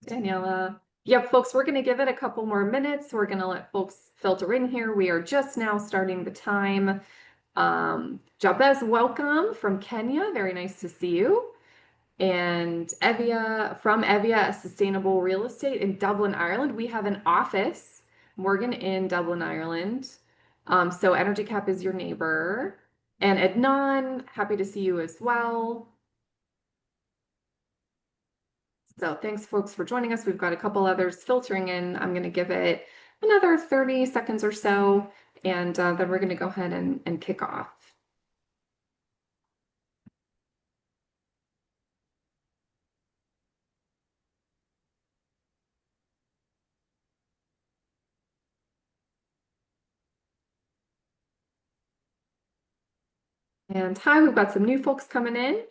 Daniela. Yep, folks, we're going to give it a couple more minutes. We're going to let folks filter in here. We are just now starting the time. Jabez, welcome from Kenya. Very nice to see you. And Evia from Evia Sustainable Real Estate in Dublin, Ireland. We have an office, Morgan, in Dublin, Ireland. So Energy Cap is your neighbor. And Adnan, happy to see you as well. So thanks, folks, for joining us. We've got a couple others filtering in. I'm going to give it another 30 seconds or so, and then we're going to go ahead and kick off. And hi, we've got some new folks coming in.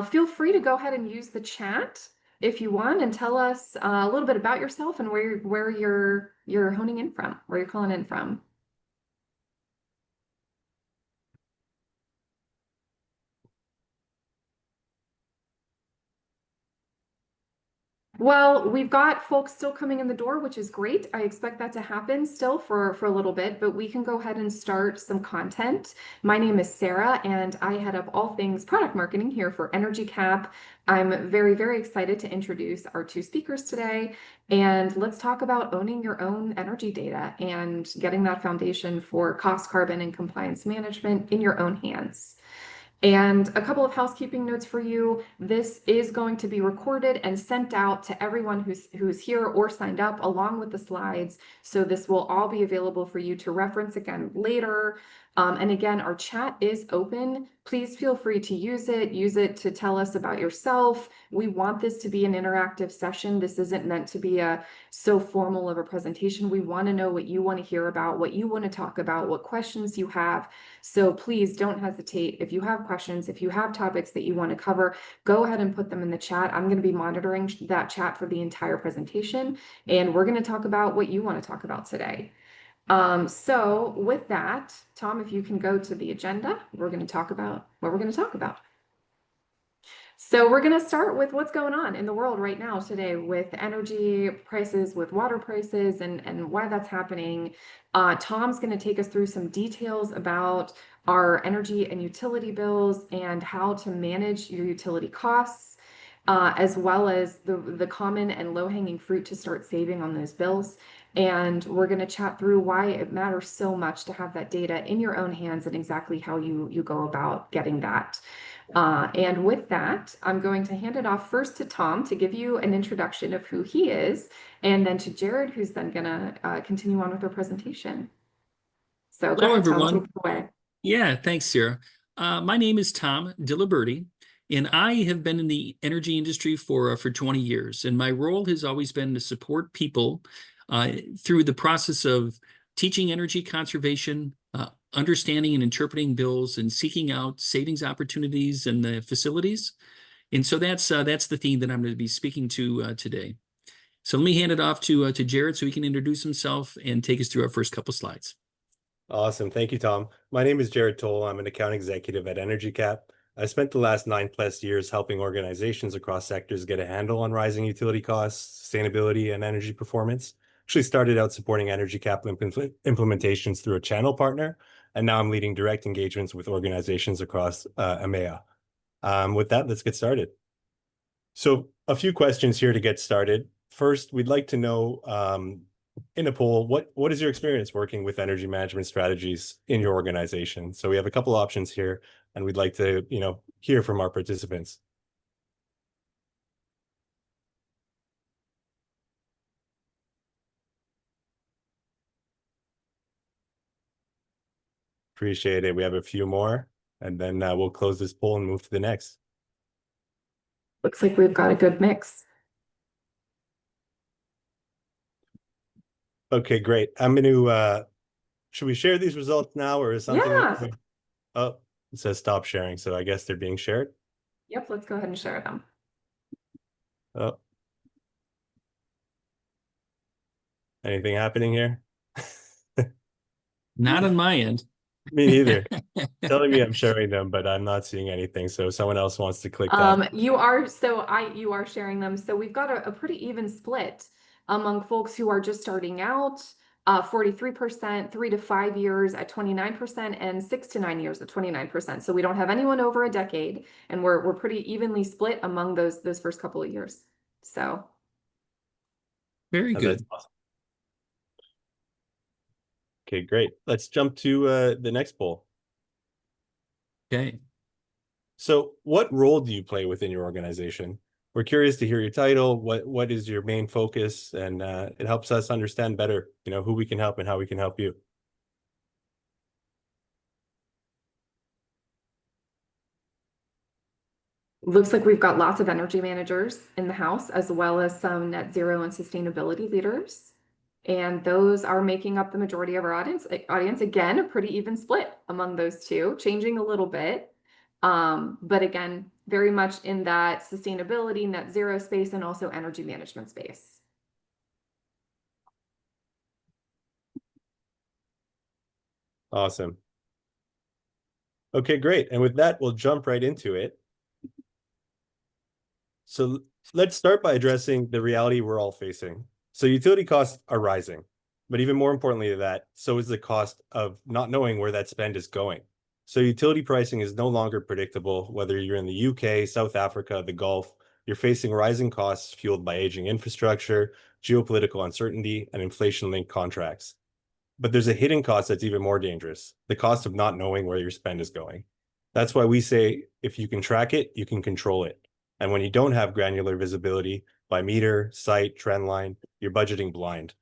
Feel free to go ahead and use the chat if you want and tell us a little bit about yourself and where you're honing in from, where you're calling in from. Well, we've got folks still coming in the door, which is great. I expect that to happen still for a little bit, but we can go ahead and start some content. My name is Sarah, and I head up all things product marketing here for Energy Cap. I'm very, very excited to introduce our two speakers today, and let's talk about owning your own energy data and getting that foundation for cost, carbon, and compliance management in your own hands. And a couple of housekeeping notes for you. This is going to be recorded and sent out to everyone who's here or signed up along with the slides. So this will all be available for you to reference again later. And again, our chat is open. Please feel free to use it. Use it to tell us about yourself. We want this to be an interactive session. This isn't meant to be so formal of a presentation. We want to know what you want to hear about, what you want to talk about, what questions you have. So please don't hesitate. If you have questions, if you have topics that you want to cover, go ahead and put them in the chat. I'm going to be monitoring that chat for the entire presentation, and we're going to talk about what you want to talk about today. So with that, Tom, if you can go to the agenda, we're going to talk about what we're going to talk about. So we're going to start with what's going on in the world right now today with energy prices, with water prices, and why that's happening. Tom's going to take us through some details about our energy and utility bills and how to manage your utility costs, as well as the common and low-hanging fruit to start saving on those bills. And we're going to chat through why it matters so much to have that data in your own hands and exactly how you go about getting that. And with that, I'm going to hand it off first to Tom to give you an introduction of who he is, and then to Jared, who's then going to continue on with our presentation. So go Hello, ahead, Tom, everyone. take it away. Yeah, thanks, Sarah. My name is Tom Diliberti, and I have been in the energy industry for 20 years. And my role has always been to support people through the process of teaching energy conservation, understanding and interpreting bills, and seeking out savings opportunities in the facilities. And so that's the theme that I'm going to be speaking to today. So let me hand it off to Jared so he can introduce himself and take us through our first couple slides. Awesome. Thank you, Tom. My name is Jared Toll. I'm an account executive at Energy Cap. I spent the last 9+ years helping organizations across sectors get a handle on rising utility costs, sustainability, and energy performance. Actually started out supporting Energy Cap implementations through a channel partner, and now I'm leading direct engagements with organizations across EMEA. With that, let's get started. So a few questions here to get started. First, we'd like to know, in a poll, what is your experience working with energy management strategies in your organization? So we have a couple options here, and we'd like to, hear from our participants. Appreciate it. We have a few more, and then we'll close this poll and move to the next. Looks like we've got a good mix. Okay, great. I'm going to, should we share these results now, or is something? Yeah. Oh, it says stop sharing, so I guess they're being shared. Yep, let's go ahead and share them. Oh. Anything happening here? Not on my end. Me neither. Telling me I'm sharing them, but I'm not seeing anything. So if someone else wants to click that. You are sharing them. So we've got a pretty even split among folks who are just starting out, 43%, 3 to 5 years at 29%, and 6 to 9 years at 29%. So we don't have anyone over a decade, and we're pretty evenly split among those first couple of years. So Very That's good. awesome. Okay, great. Let's jump to the next poll. Okay. So what role do you play within your organization? We're curious to hear your title. What is your main focus? And it helps us understand better, who we can help and how we can help you. looks like we've got lots of energy managers in the house, as well as some net zero and sustainability leaders. And those are making up the majority of our audience. Again, a pretty even split among those two, changing a little bit. But again, very much in that sustainability, net zero space, and also energy management space. Awesome. Okay, great. And with that, we'll jump right into it. So let's start by addressing the reality we're all facing. So utility costs are rising, but even more importantly to that, so is the cost of not knowing where that spend is going. So utility pricing is no longer predictable, whether you're in the UK, South Africa, the Gulf, you're facing rising costs fueled by aging infrastructure, geopolitical uncertainty, and inflation-linked contracts. But there's a hidden cost that's even more dangerous, the cost of not knowing where your spend is going. That's why we say, if you can track it, you can control it. And when you don't have granular visibility by meter, site, trend line, you're budgeting blind.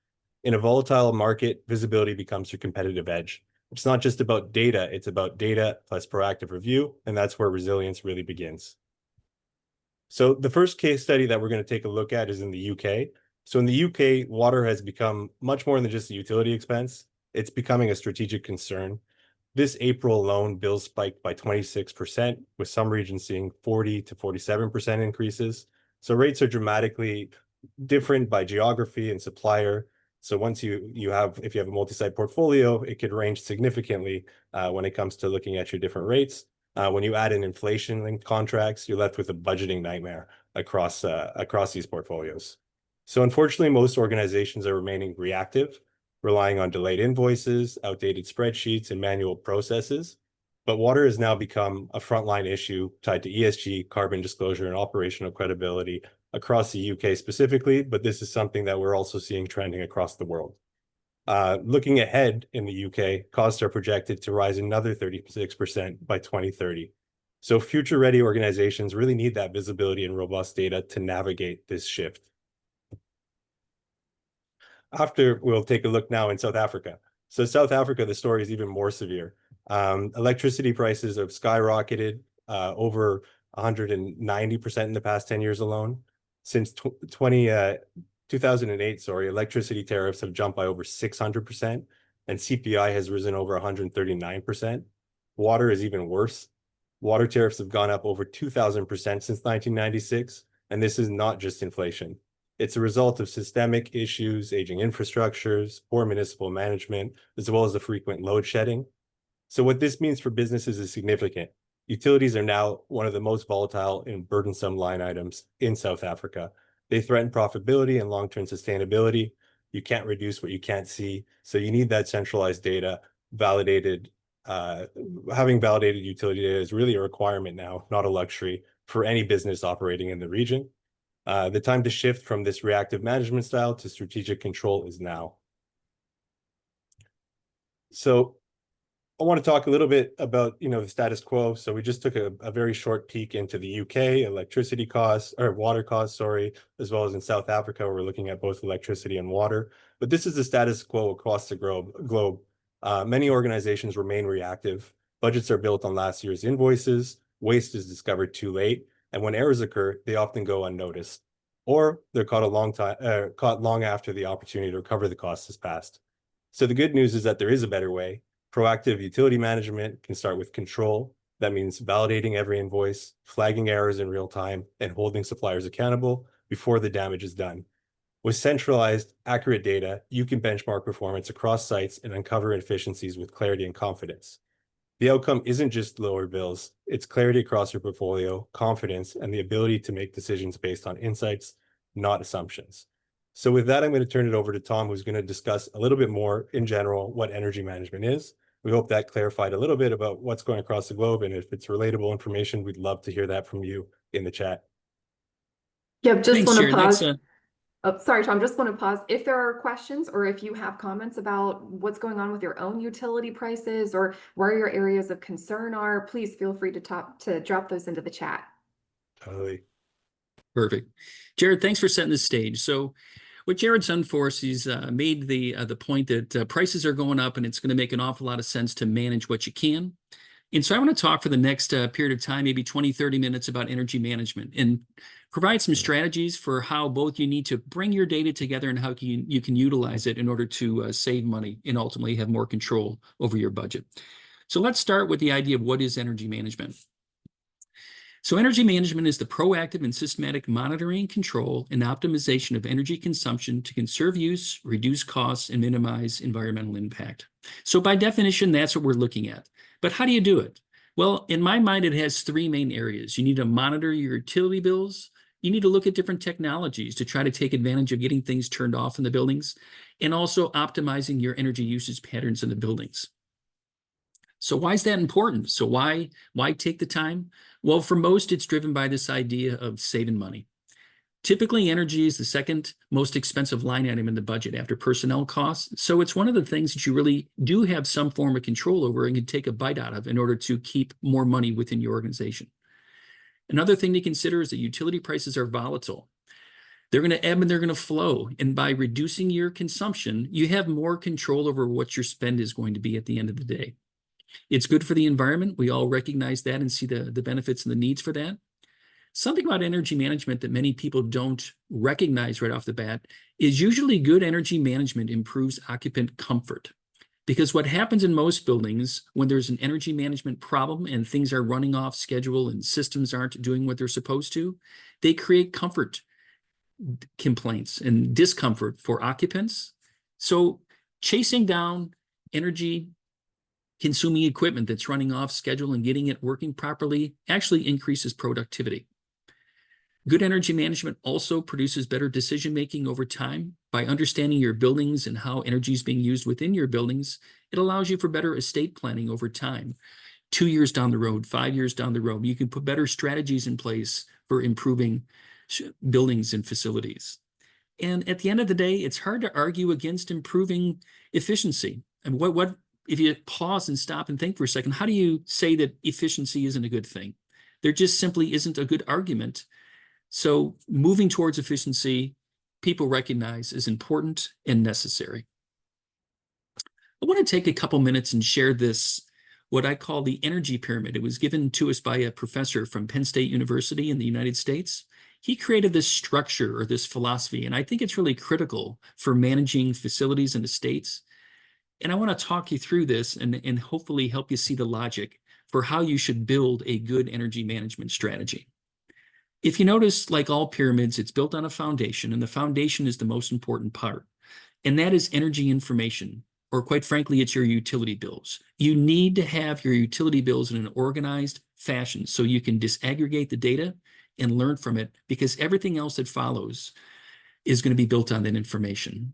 In a volatile market, visibility becomes your competitive edge. It's not just about data, it's about data plus proactive review, and that's where resilience really begins. So the first case study that we're going to take a look at is in the UK. So in the UK, water has become much more than just a utility expense. It's becoming a strategic concern. This April alone, bills spiked by 26%, with some regions seeing 40 to 47% increases. So rates are dramatically different by geography and supplier. So once if you have a multi-site portfolio, it could range significantly when it comes to looking at your different rates. When you add in inflation-linked contracts, you're left with a budgeting nightmare across these portfolios. So unfortunately, most organizations are remaining reactive, relying on delayed invoices, outdated spreadsheets, and manual processes. But water has now become a frontline issue tied to ESG, carbon disclosure, and operational credibility across the UK specifically, but this is something that we're also seeing trending across the world. Looking ahead in the UK, costs are projected to rise another 36% by 2030. So future-ready organizations really need that visibility and robust data to navigate this shift. We'll take a look now in South Africa. So South Africa, the story is even more severe. Electricity prices have skyrocketed over 190% in the past 10 years alone. Since 2008, electricity tariffs have jumped by over 600%, and CPI has risen over 139%. Water is even worse. Water tariffs have gone up over 2,000% since 1996, and this is not just inflation. It's a result of systemic issues, aging infrastructures, poor municipal management, as well as the frequent load shedding. So what this means for businesses is significant. Utilities are now one of the most volatile and burdensome line items in South Africa. They threaten profitability and long-term sustainability. You can't reduce what you can't see. So you need that centralized data, validated. Having validated utility data is really a requirement now, not a luxury for any business operating in the region. The time to shift from this reactive management style to strategic control is now. So I want to talk a little bit about, the status quo. So we just took a very short peek into the UK, electricity costs, or water costs, as well as in South Africa, we're looking at both electricity and water. But this is the status quo across the globe. Many organizations remain reactive. Budgets are built on last year's invoices. Waste is discovered too late. And when errors occur, they often go unnoticed, or they're caught long after the opportunity to recover the costs has passed. So the good news is that there is a better way. Proactive utility management can start with control. That means validating every invoice, flagging errors in real time, and holding suppliers accountable before the damage is done. With centralized, accurate data, you can benchmark performance across sites and uncover inefficiencies with clarity and confidence. The outcome isn't just lower bills, it's clarity across your portfolio, confidence, and the ability to make decisions based on insights, not assumptions. So with that, I'm going to turn it over to Tom, who's going to discuss a little bit more in general what energy management is. We hope that clarified a little bit about what's going across the globe, and if it's relatable information, we'd love to hear that from you in the chat. Yep, just Thanks, want to Jared. pause. Oh, sorry, Tom, just want to pause. If there are questions or if you have comments about what's going on with your own utility prices or where your areas of concern are, please feel free to drop those into the chat. Totally. Perfect. Jared, thanks for setting the stage. So what Jared's done for us, he's made the point that prices are going up and it's going to make an awful lot of sense to manage what you can. And so I want to talk for the next period of time, maybe 20, 30 minutes about energy management and provide some strategies for how both you need to bring your data together and how you can utilize it in order to save money and ultimately have more control over your budget. So let's start with the idea of what is energy management. So energy management is the proactive and systematic monitoring, control, and optimization of energy consumption to conserve use, reduce costs, and minimize environmental impact. So by definition, that's what we're looking at. But how do you do it? Well, in my mind, it has three main areas. You need to monitor your utility bills. You need to look at different technologies to try to take advantage of getting things turned off in the buildings, and also optimizing your energy usage patterns in the buildings. So why is that important? So why take the time? Well, for most, it's driven by this idea of saving money. Typically, energy is the second most expensive line item in the budget after personnel costs. So it's one of the things that you really do have some form of control over and can take a bite out of in order to keep more money within your organization. Another thing to consider is that utility prices are volatile. They're going to ebb and they're going to flow. And by reducing your consumption, you have more control over what your spend is going to be at the end of the day. It's good for the environment. We all recognize that and see the benefits and the needs for that. Something about energy management that many people don't recognize right off the bat is usually good energy management improves occupant comfort. Because what happens in most buildings when there's an energy management problem and things are running off schedule and systems aren't doing what they're supposed to, they create comfort complaints and discomfort for occupants. So chasing down energy consuming equipment that's running off schedule and getting it working properly actually increases productivity. Good energy management also produces better decision-making over time. By understanding your buildings and how energy is being used within your buildings, it allows you for better estate planning over time. 2 years down the road, 5 years down the road, you can put better strategies in place for improving buildings and facilities. And at the end of the day, it's hard to argue against improving efficiency. And what if you pause and stop and think for a second, how do you say that efficiency isn't a good thing? There just simply isn't a good argument. So moving towards efficiency, people recognize is important and necessary. I want to take a couple minutes and share this, what I call the energy pyramid. It was given to us by a professor from Penn State University in the United States. He created this structure or this philosophy, and I think it's really critical for managing facilities and estates. And I want to talk you through this and hopefully help you see the logic for how you should build a good energy management strategy. If you notice, like all pyramids, it's built on a foundation, and the foundation is the most important part. And that is energy information, or quite frankly, it's your utility bills. You need to have your utility bills in an organized fashion so you can disaggregate the data and learn from it, because everything else that follows is going to be built on that information.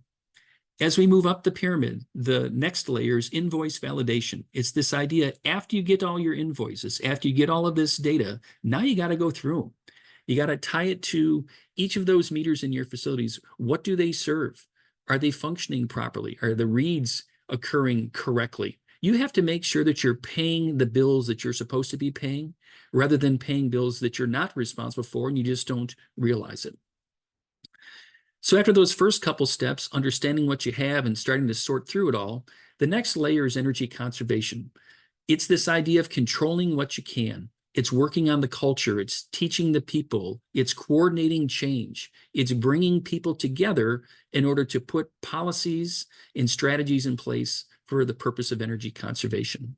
As we move up the pyramid, the next layer is invoice validation. It's this idea, after you get all your invoices, after you get all of this data, now you got to go through them. You got to tie it to each of those meters in your facilities. What do they serve? Are they functioning properly? Are the reads occurring correctly? You have to make sure that you're paying the bills that you're supposed to be paying, rather than paying bills that you're not responsible for and you just don't realize it. So after those first couple steps, understanding what you have and starting to sort through it all, the next layer is energy conservation. It's this idea of controlling what you can. It's working on the culture. It's teaching the people. It's coordinating change. It's bringing people together in order to put policies and strategies in place for the purpose of energy conservation.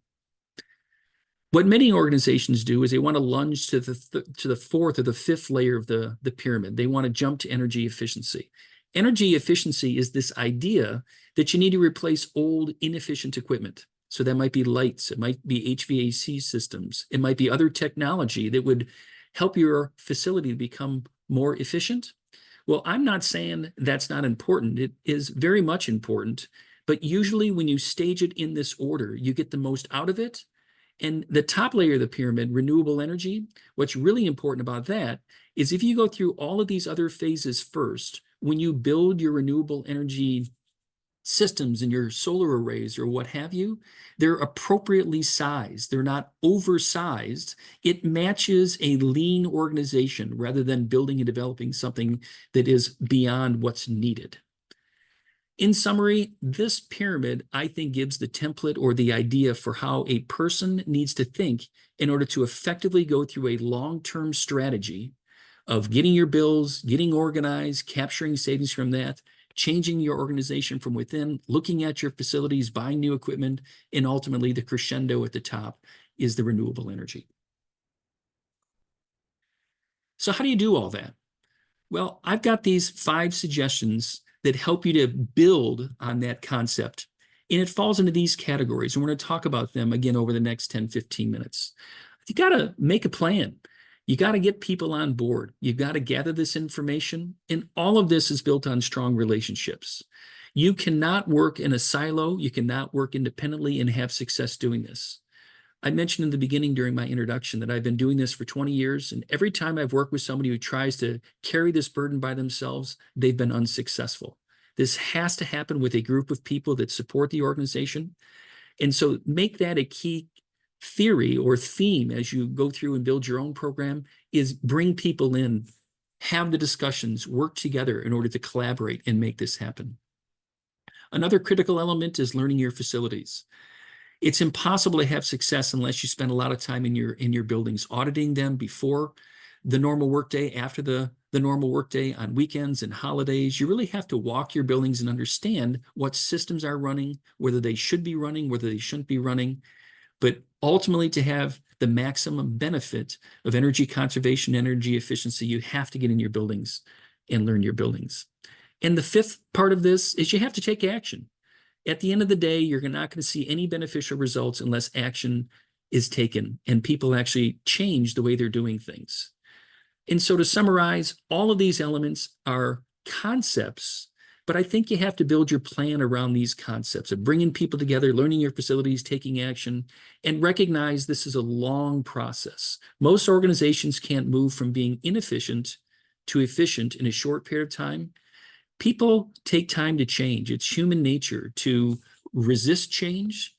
What many organizations do is they want to lunge to the fourth or the fifth layer of the pyramid. They want to jump to energy efficiency. Energy efficiency is this idea that you need to replace old, inefficient equipment. So that might be lights, it might be HVAC systems, it might be other technology that would help your facility to become more efficient. Well, I'm not saying that's not important. It is very much important, but usually when you stage it in this order, you get the most out of it. And the top layer of the pyramid, renewable energy, what's really important about that is if you go through all of these other phases first, when you build your renewable energy systems and your solar arrays or what have you, they're appropriately sized. They're not oversized. It matches a lean organization rather than building and developing something that is beyond what's needed. In summary, this pyramid, I think, gives the template or the idea for how a person needs to think in order to effectively go through a long-term strategy of getting your bills, getting organized, capturing savings from that, changing your organization from within, looking at your facilities, buying new equipment, and ultimately the crescendo at the top is the renewable energy. So how do you do all that? Well, I've got these 5 suggestions that help you to build on that concept. And it falls into these categories. And we're going to talk about them again over the next 10, 15 minutes. You got to make a plan. You got to get people on board. You've got to gather this information. And all of this is built on strong relationships. You cannot work in a silo. You cannot work independently and have success doing this. I mentioned in the beginning during my introduction that I've been doing this for 20 years, and every time I've worked with somebody who tries to carry this burden by themselves, they've been unsuccessful. This has to happen with a group of people that support the organization. And so make that a key theory or theme as you go through and build your own program, is bring people in, have the discussions, work together in order to collaborate and make this happen. Another critical element is learning your facilities. It's impossible to have success unless you spend a lot of time in your buildings, auditing them before the normal workday, after the normal workday, on weekends and holidays. You really have to walk your buildings and understand what systems are running, whether they should be running, whether they shouldn't be running. But ultimately, to have the maximum benefit of energy conservation, energy efficiency, you have to get in your buildings and learn your buildings. And the 5th part of this is you have to take action. At the end of the day, you're not going to see any beneficial results unless action is taken and people actually change the way they're doing things. And so to summarize, all of these elements are concepts, but I think you have to build your plan around these concepts of bringing people together, learning your facilities, taking action, and recognize this is a long process. Most organizations can't move from being inefficient to efficient in a short period of time. People take time to change. It's human nature to resist change.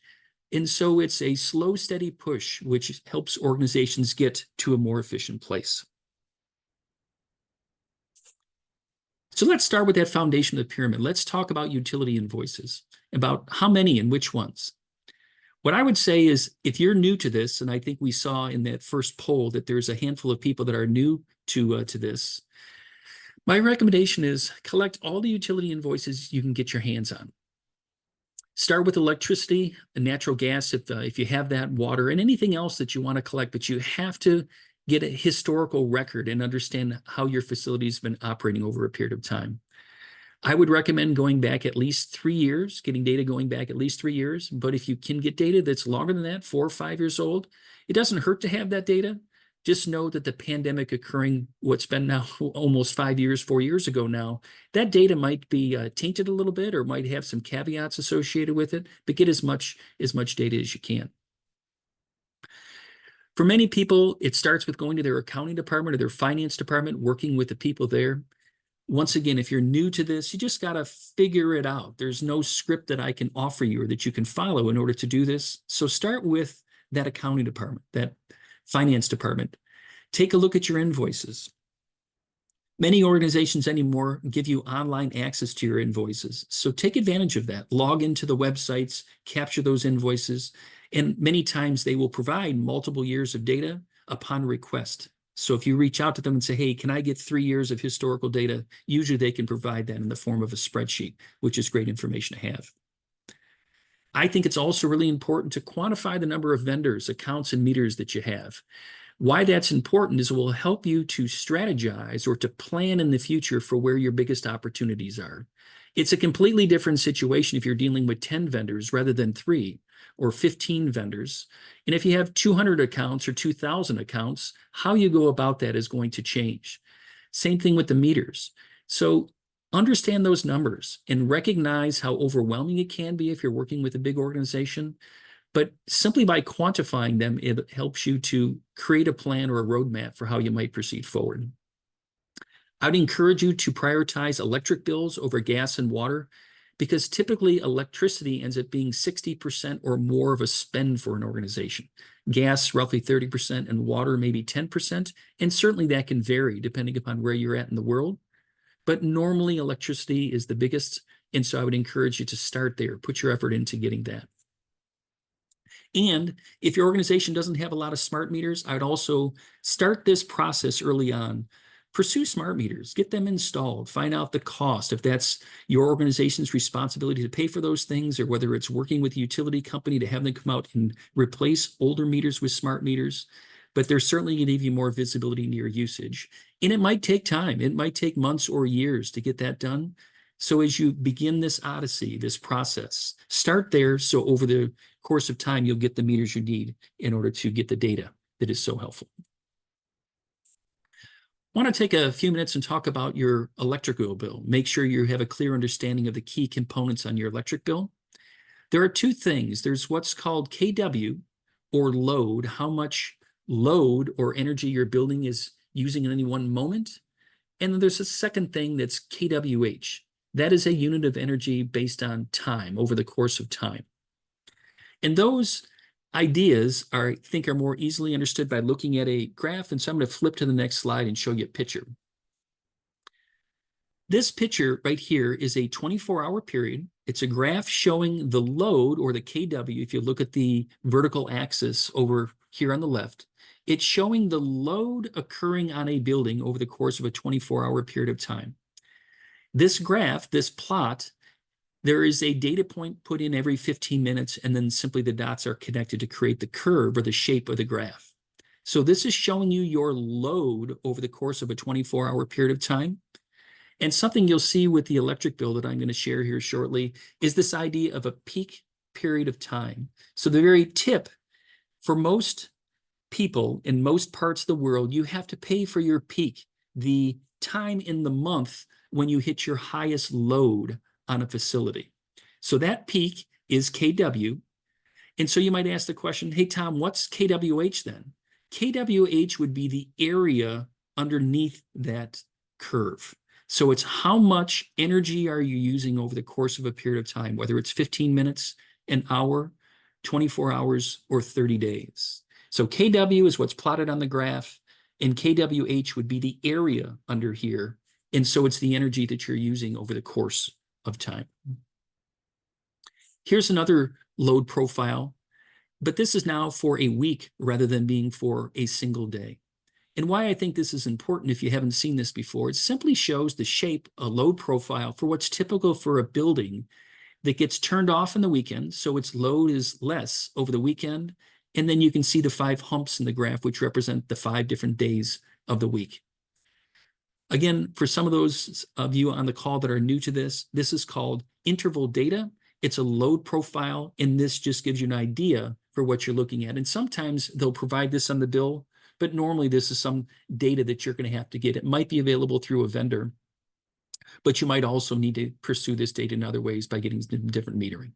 And so it's a slow, steady push, which helps organizations get to a more efficient place. So let's start with that foundation of the pyramid. Let's talk about utility invoices, about how many and which ones. What I would say is, if you're new to this, and I think we saw in that first poll that there's a handful of people that are new to this, my recommendation is collect all the utility invoices you can get your hands on. Start with electricity and natural gas if you have that, water, and anything else that you want to collect, but you have to get a historical record and understand how your facility's been operating over a period of time. I would recommend going back at least 3 years, getting data going back at least 3 years. But if you can get data that's longer than that, 4 or 5 years old, it doesn't hurt to have that data. Just know that the pandemic occurring, what's been now almost 5 years, 4 years ago now, that data might be tainted a little bit or might have some caveats associated with it, but get as much data as you can. For many people, it starts with going to their accounting department or their finance department, working with the people there. Once again, if you're new to this, you just got to figure it out. There's no script that I can offer you or that you can follow in order to do this. So start with that accounting department, that finance department. Take a look at your invoices. Many organizations anymore give you online access to your invoices. So take advantage of that. Log into the websites, capture those invoices, and many times they will provide multiple years of data upon request. So if you reach out to them and say, hey, can I get 3 years of historical data? Usually they can provide that in the form of a spreadsheet, which is great information to have. I think it's also really important to quantify the number of vendors, accounts, and meters that you have. Why that's important is it will help you to strategize or to plan in the future for where your biggest opportunities are. It's a completely different situation if you're dealing with 10 vendors rather than 3, or 15 vendors. And if you have 200 accounts or 2,000 accounts, how you go about that is going to change. Same thing with the meters. So understand those numbers and recognize how overwhelming it can be if you're working with a big organization. But simply by quantifying them, it helps you to create a plan or a roadmap for how you might proceed forward. I'd encourage you to prioritize electric bills over gas and water, because typically electricity ends up being 60% or more of a spend for an organization. Gas, roughly 30%, and water, maybe 10%. And certainly that can vary depending upon where you're at in the world. But normally electricity is the biggest. And so I would encourage you to start there, put your effort into getting that. And if your organization doesn't have a lot of smart meters, I would also start this process early on. Pursue smart meters, get them installed, find out the cost, if that's your organization's responsibility to pay for those things, or whether it's working with a utility company to have them come out and replace older meters with smart meters. But they're certainly going to give you more visibility into your usage. And it might take time. It might take months or years to get that done. So as you begin this odyssey, this process, start there. So over the course of time, you'll get the meters you need in order to get the data that is so helpful. I want to take a few minutes and talk about your electrical bill. Make sure you have a clear understanding of the key components on your electric bill. There are two things. There's what's called kW, or load, how much load or energy your building is using in any one moment. And then there's a second thing that's kWh. That is a unit of energy based on time, over the course of time. And those ideas I think are more easily understood by looking at a graph. And so I'm going to flip to the next slide and show you a picture. This picture right here is a 24-hour period. It's a graph showing the load, or the kW. If you look at the vertical axis over here on the left, it's showing the load occurring on a building over the course of a 24-hour period of time. This graph, this plot, there is a data point put in every 15 minutes, and then simply the dots are connected to create the curve or the shape of the graph. So this is showing you your load over the course of a 24-hour period of time. And something you'll see with the electric bill that I'm going to share here shortly is this idea of a peak period of time. So the very tip, for most people in most parts of the world, you have to pay for your peak, the time in the month when you hit your highest load on a facility. So that peak is kW. And so you might ask the question, hey, Tom, what's kWh then? kWh would be the area underneath that curve. So it's how much energy are you using over the course of a period of time, whether it's 15 minutes, an hour, 24 hours, or 30 days. So kW is what's plotted on the graph, and kWh would be the area under here. And so it's the energy that you're using over the course of time. Here's another load profile, but this is now for a week rather than being for a single day. And why I think this is important, if you haven't seen this before, it simply shows the shape, a load profile for what's typical for a building that gets turned off on the weekend, so its load is less over the weekend. And then you can see the 5 humps in the graph, which represent the 5 different days of the week. Again, for some of those of you on the call that are new to this, this is called interval data. It's a load profile, and this just gives you an idea for what you're looking at. And sometimes they'll provide this on the bill, but normally this is some data that you're going to have to get. It might be available through a vendor, but you might also need to pursue this data in other ways by getting different metering.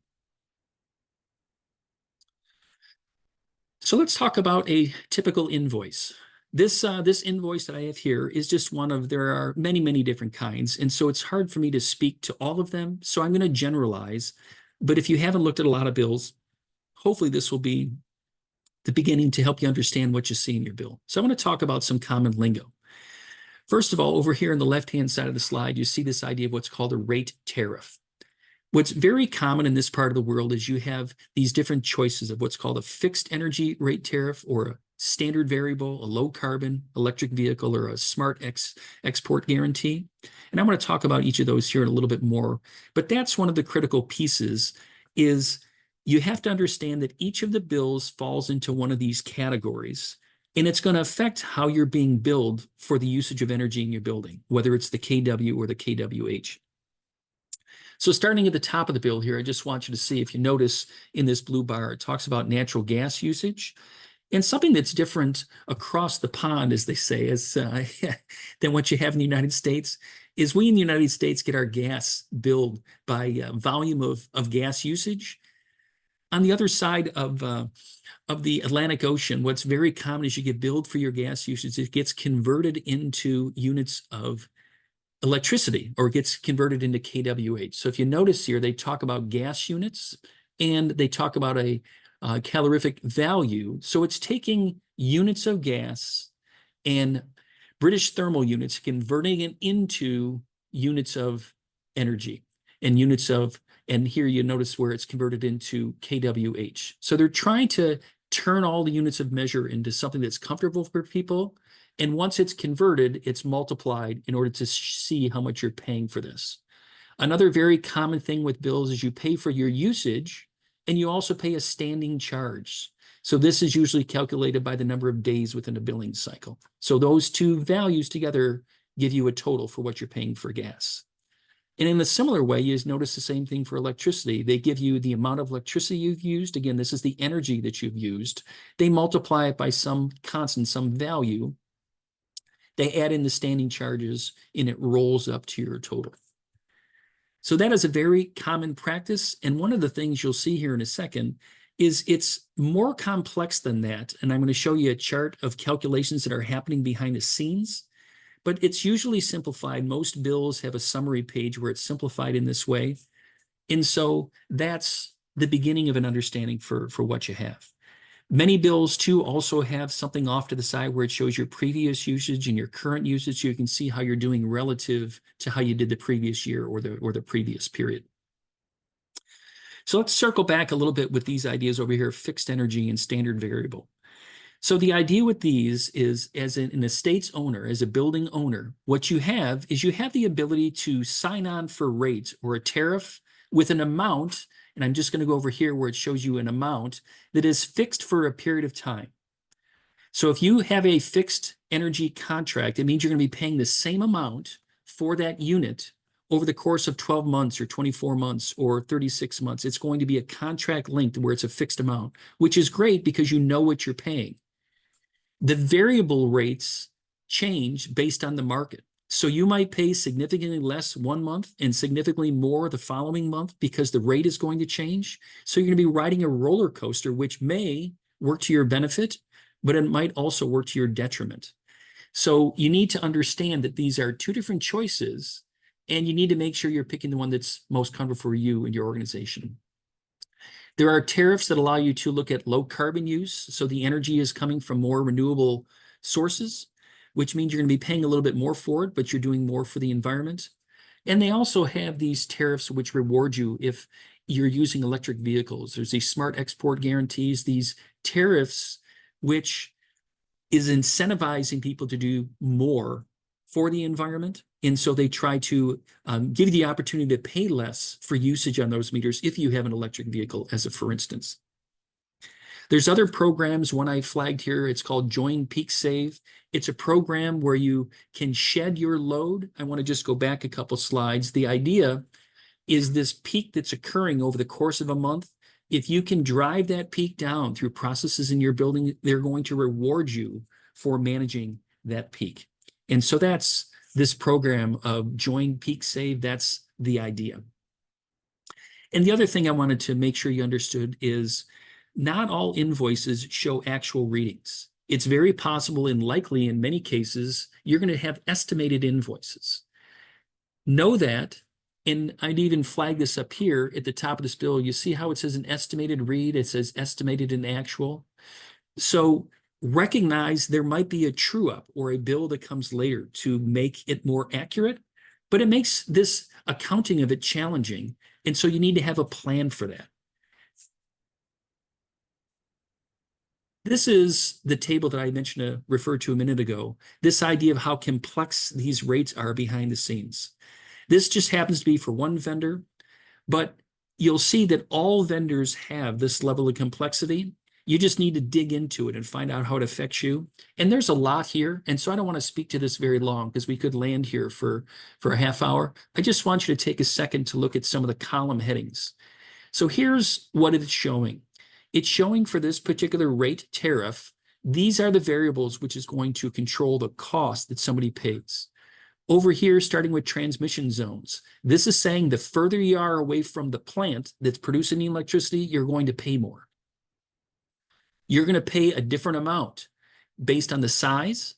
So let's talk about a typical invoice. This invoice that I have here is just one of, there are many, many different kinds. And so it's hard for me to speak to all of them. So I'm going to generalize. But if you haven't looked at a lot of bills, hopefully this will be the beginning to help you understand what you see in your bill. So I want to talk about some common lingo. First of all, over here on the left-hand side of the slide, you see this idea of what's called a rate tariff. What's very common in this part of the world is you have these different choices of what's called a fixed energy rate tariff, or a standard variable, a low carbon electric vehicle, or a smart export guarantee. And I'm going to talk about each of those here in a little bit more. But that's one of the critical pieces, is you have to understand that each of the bills falls into one of these categories. And it's going to affect how you're being billed for the usage of energy in your building, whether it's the kW or the kWh. So starting at the top of the bill here, I just want you to see, if you notice in this blue bar, it talks about natural gas usage. And something that's different across the pond, as they say, is than what you have in the United States, is we in the United States get our gas billed by volume of gas usage. On the other side of the Atlantic Ocean, what's very common is you get billed for your gas usage. It gets converted into units of electricity, or it gets converted into kWh. So if you notice here, they talk about gas units and they talk about a calorific value. So it's taking units of gas and British thermal units, converting it into units of energy and units of, and here you notice where it's converted into kWh. So they're trying to turn all the units of measure into something that's comfortable for people. And once it's converted, it's multiplied in order to see how much you're paying for this. Another very common thing with bills is you pay for your usage and you also pay a standing charge. So this is usually calculated by the number of days within a billing cycle. So those two values together give you a total for what you're paying for gas. And in a similar way, you notice the same thing for electricity. They give you the amount of electricity you've used. Again, this is the energy that you've used. They multiply it by some constant, some value. They add in the standing charges and it rolls up to your total. So that is a very common practice. And one of the things you'll see here in a second is it's more complex than that. And I'm going to show you a chart of calculations that are happening behind the scenes, but it's usually simplified. Most bills have a summary page where it's simplified in this way. And so that's the beginning of an understanding for what you have. Many bills too also have something off to the side where it shows your previous usage and your current usage, so you can see how you're doing relative to how you did the previous year or the previous period. So let's circle back a little bit with these ideas over here, fixed energy and standard variable. So the idea with these is, as an estate's owner, as a building owner, what you have is you have the ability to sign on for rates or a tariff with an amount. And I'm just going to go over here where it shows you an amount that is fixed for a period of time. So if you have a fixed energy contract, it means you're going to be paying the same amount for that unit over the course of 12 months or 24 months or 36 months. It's going to be a contract linked where it's a fixed amount, which is great because you know what you're paying. The variable rates change based on the market. So you might pay significantly less one month and significantly more the following month because the rate is going to change. So you're going to be riding a roller coaster, which may work to your benefit, but it might also work to your detriment. So you need to understand that these are two different choices, and you need to make sure you're picking the one that's most comfortable for you and your organization. There are tariffs that allow you to look at low carbon use. So the energy is coming from more renewable sources, which means you're going to be paying a little bit more for it, but you're doing more for the environment. And they also have these tariffs which reward you if you're using electric vehicles. There's these smart export guarantees, these tariffs, which is incentivizing people to do more for the environment. And so they try to give you the opportunity to pay less for usage on those meters if you have an electric vehicle, as a for instance. There's other programs, one I flagged here, it's called Join Peak Save. It's a program where you can shed your load. I want to just go back a couple slides. The idea is this peak that's occurring over the course of a month. If you can drive that peak down through processes in your building, they're going to reward you for managing that peak. And so that's this program of Join Peak Save. That's the idea. And the other thing I wanted to make sure you understood is not all invoices show actual readings. It's very possible and likely in many cases, you're going to have estimated invoices. Know that, and I'd even flag this up here at the top of this bill. You see how it says an estimated read? It says estimated and actual. So recognize there might be a true up or a bill that comes later to make it more accurate, but it makes this accounting of it challenging. And so you need to have a plan for that. This is the table that I mentioned referred to a minute ago. This idea of how complex these rates are behind the scenes. This just happens to be for one vendor, but you'll see that all vendors have this level of complexity. You just need to dig into it and find out how it affects you. And there's a lot here. And so I don't want to speak to this very long because we could land here for a half hour. I just want you to take a second to look at some of the column headings. So here's what it's showing. It's showing for this particular rate tariff, these are the variables which is going to control the cost that somebody pays. Over here, starting with transmission zones, this is saying the further you are away from the plant that's producing the electricity, you're going to pay more. You're going to pay a different amount based on the size.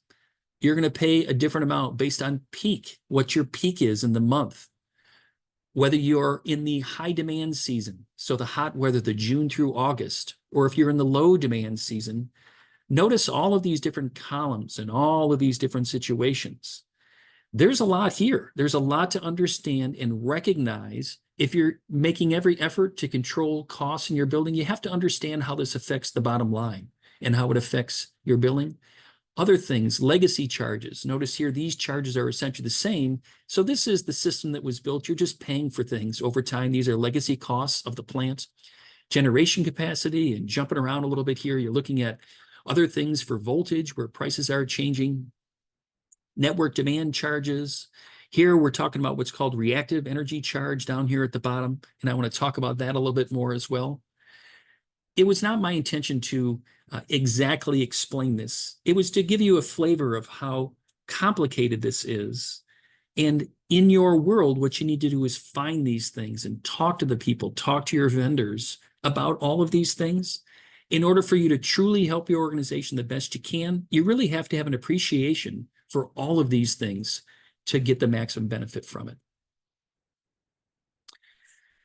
You're going to pay a different amount based on peak, what your peak is in the month. Whether you're in the high demand season, so the hot weather, the June through August, or if you're in the low demand season, notice all of these different columns and all of these different situations. There's a lot here. There's a lot to understand and recognize. If you're making every effort to control costs in your building, you have to understand how this affects the bottom line and how it affects your billing. Other things, legacy charges. Notice here, these charges are essentially the same. So this is the system that was built. You're just paying for things over time. These are legacy costs of the plant. Generation capacity, and jumping around a little bit here, you're looking at other things for voltage where prices are changing. Network demand charges. Here we're talking about what's called reactive energy charge down here at the bottom, and I want to talk about that a little bit more as well. It was not my intention to exactly explain this. It was to give you a flavor of how complicated this is. And in your world, what you need to do is find these things and talk to the people, talk to your vendors about all of these things. In order for you to truly help your organization the best you can, you really have to have an appreciation for all of these things to get the maximum benefit from it.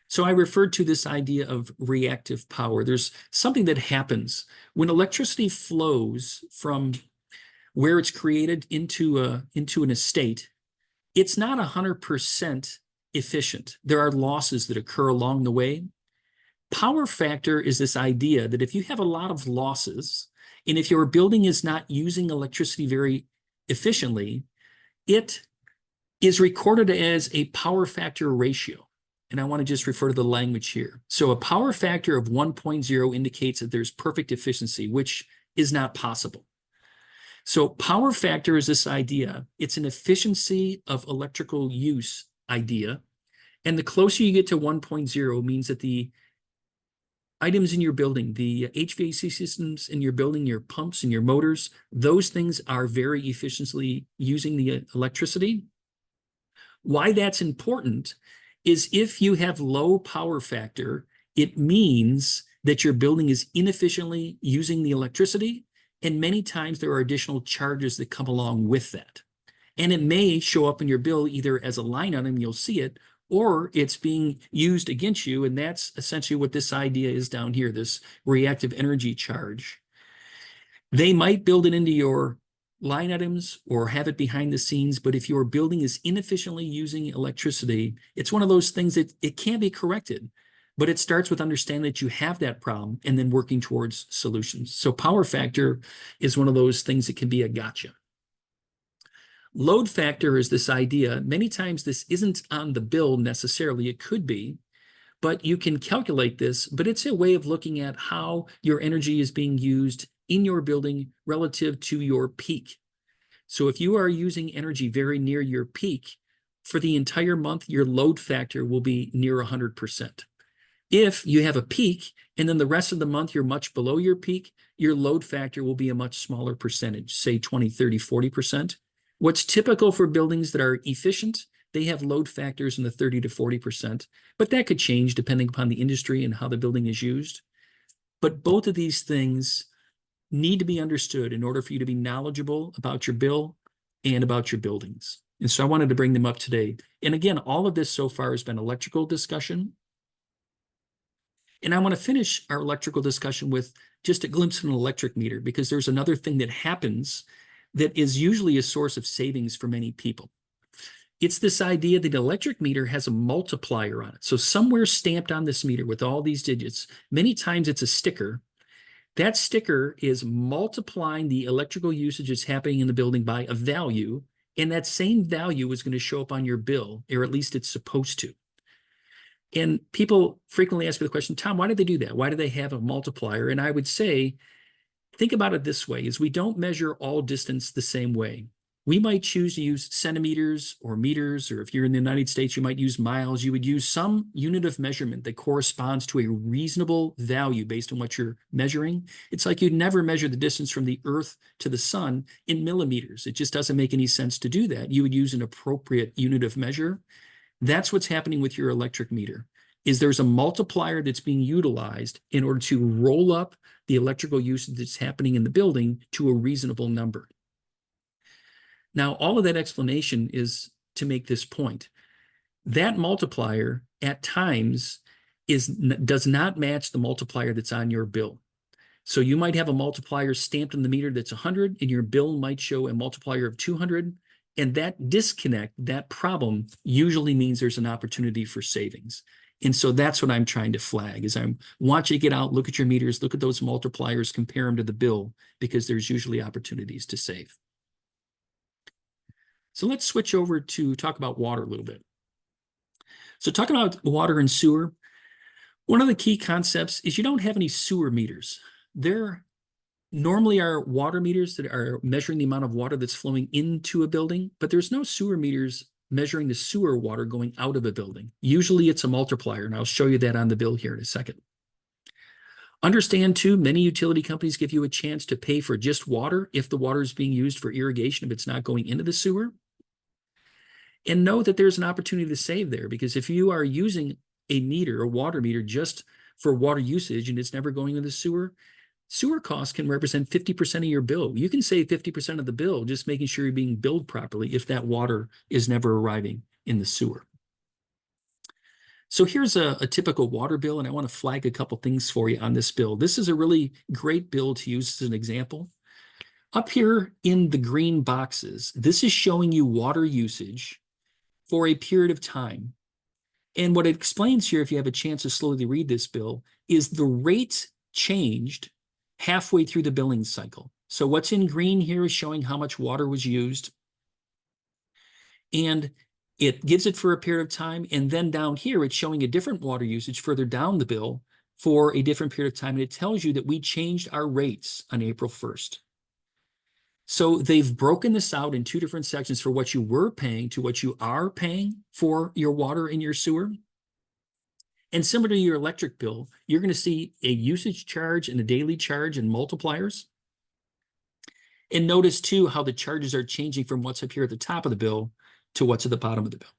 So I referred to this idea of reactive power. There's something that happens when electricity flows from where it's created into an estate. It's not 100% efficient. There are losses that occur along the way. Power factor is this idea that if you have a lot of losses, and if your building is not using electricity very efficiently, it is recorded as a power factor ratio. And I want to just refer to the language here. So a power factor of 1.0 indicates that there's perfect efficiency, which is not possible. So power factor is this idea. It's an efficiency of electrical use idea. And the closer you get to 1.0 means that the items in your building, the HVAC systems in your building, your pumps and your motors, those things are very efficiently using the electricity. Why that's important is if you have low power factor, it means that your building is inefficiently using the electricity, and many times there are additional charges that come along with that. And it may show up in your bill either as a line item, you'll see it, or it's being used against you, and that's essentially what this idea is down here, this reactive energy charge. They might build it into your line items or have it behind the scenes, but if your building is inefficiently using electricity, it's one of those things that it can be corrected, but it starts with understanding that you have that problem and then working towards solutions. So power factor is one of those things that can be a gotcha. Load factor is this idea. Many times this isn't on the bill necessarily. It could be, but you can calculate this, but it's a way of looking at how your energy is being used in your building relative to your peak. So if you are using energy very near your peak, for the entire month, your load factor will be near 100%. If you have a peak and then the rest of the month you're much below your peak, your load factor will be a much smaller percentage, say 20, 30, 40%. What's typical for buildings that are efficient, they have load factors in the 30 to 40%, but that could change depending upon the industry and how the building is used. But both of these things need to be understood in order for you to be knowledgeable about your bill and about your buildings. And so I wanted to bring them up today. And again, all of this so far has been electrical discussion. And I want to finish our electrical discussion with just a glimpse of an electric meter, because there's another thing that happens that is usually a source of savings for many people. It's this idea that the electric meter has a multiplier on it. So somewhere stamped on this meter with all these digits, many times it's a sticker. That sticker is multiplying the electrical usage that's happening in the building by a value, and that same value is going to show up on your bill, or at least it's supposed to. And people frequently ask me the question, Tom, why did they do that? Why do they have a multiplier? And I would say, think about it this way, is we don't measure all distance the same way. We might choose to use centimeters or meters, or if you're in the United States, you might use miles. You would use some unit of measurement that corresponds to a reasonable value based on what you're measuring. It's like you'd never measure the distance from the Earth to the sun in millimeters. It just doesn't make any sense to do that. You would use an appropriate unit of measure. That's what's happening with your electric meter, is there's a multiplier that's being utilized in order to roll up the electrical usage that's happening in the building to a reasonable number. Now, all of that explanation is to make this point. That multiplier at times does not match the multiplier that's on your bill. So you might have a multiplier stamped on the meter that's 100, and your bill might show a multiplier of 200. And that disconnect, that problem, usually means there's an opportunity for savings. And so that's what I'm trying to flag, is I want you to get out, look at your meters, look at those multipliers, compare them to the bill, because there's usually opportunities to save. So let's switch over to talk about water a little bit. So talking about water and sewer, one of the key concepts is you don't have any sewer meters. There normally are water meters that are measuring the amount of water that's flowing into a building, but there's no sewer meters measuring the sewer water going out of a building. Usually it's a multiplier, and I'll show you that on the bill here in a second. Understand too, many utility companies give you a chance to pay for just water if the water is being used for irrigation, if it's not going into the sewer. And know that there's an opportunity to save there, because if you are using a meter, a water meter, just for water usage and it's never going into the sewer, sewer costs can represent 50% of your bill. You can save 50% of the bill just making sure you're being billed properly if that water is never arriving in the sewer. So here's a typical water bill, and I want to flag a couple things for you on this bill. This is a really great bill to use as an example. Up here in the green boxes, this is showing you water usage for a period of time. And what it explains here, if you have a chance to slowly read this bill, is the rate changed halfway through the billing cycle. So what's in green here is showing how much water was used. And it gives it for a period of time. And then down here, it's showing a different water usage further down the bill for a different period of time. And it tells you that we changed our rates on April 1st. So they've broken this out in two different sections for what you were paying to what you are paying for your water and your sewer. And similar to your electric bill, you're going to see a usage charge and a daily charge and multipliers. And notice too how the charges are changing from what's up here at the top of the bill to what's at the bottom of the bill.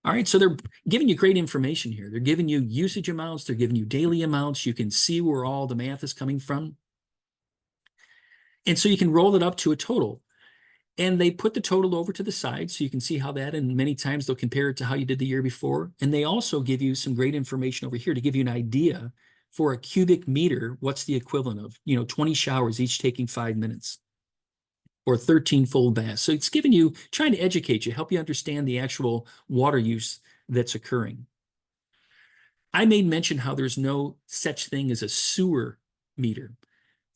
All right, so they're giving you great information here. They're giving you usage amounts, they're giving you daily amounts. You can see where all the math is coming from. And so you can roll it up to a total. And they put the total over to the side so you can see how that, and many times they'll compare it to how you did the year before. And they also give you some great information over here to give you an idea for a cubic meter, what's the equivalent of, 20 showers, each taking 5 minutes, or 13 full baths. So it's giving you, trying to educate you, help you understand the actual water use that's occurring. I made mention how there's no such thing as a sewer meter.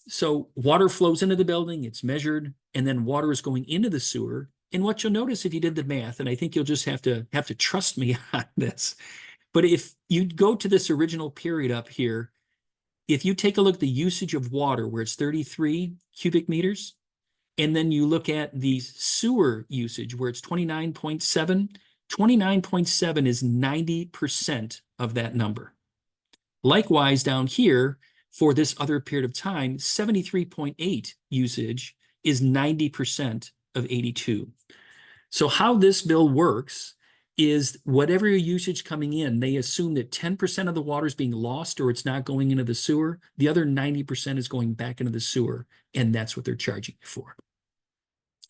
So water flows into the building, it's measured, and then water is going into the sewer. And what you'll notice if you did the math, and I think you'll just have to trust me on this, but if you go to this original period up here, if you take a look at the usage of water where it's 33 cubic meters, and then you look at the sewer usage where it's 29.7, 29.7 is 90% of that number. Likewise, down here, for this other period of time, 73.8 usage is 90% of 82. So how this bill works is whatever your usage coming in, they assume that 10% of the water is being lost or it's not going into the sewer. The other 90% is going back into the sewer, and that's what they're charging you for.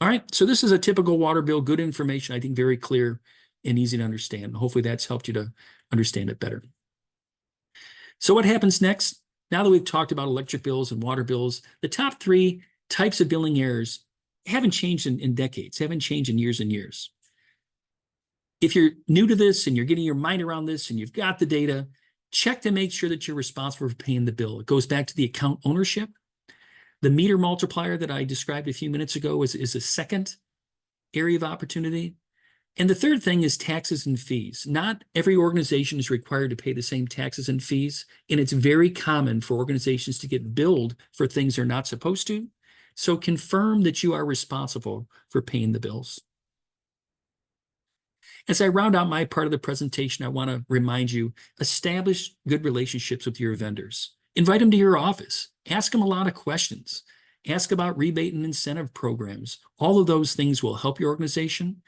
All right, so this is a typical water bill, good information, I think very clear and easy to understand. Hopefully that's helped you to understand it better. So what happens next? Now that we've talked about electric bills and water bills, the top 3 types of billing errors haven't changed in decades, haven't changed in years and years. If you're new to this and you're getting your mind around this and you've got the data, check to make sure that you're responsible for paying the bill. It goes back to the account ownership. The meter multiplier that I described a few minutes ago is a second area of opportunity. And the third thing is taxes and fees. Not every organization is required to pay the same taxes and fees, and it's very common for organizations to get billed for things they're not supposed to. So confirm that you are responsible for paying the bills. As I round out my part of the presentation, I want to remind you, establish good relationships with your vendors. Invite them to your office. Ask them a lot of questions. Ask about rebate and incentive programs. All of those things will help your organization.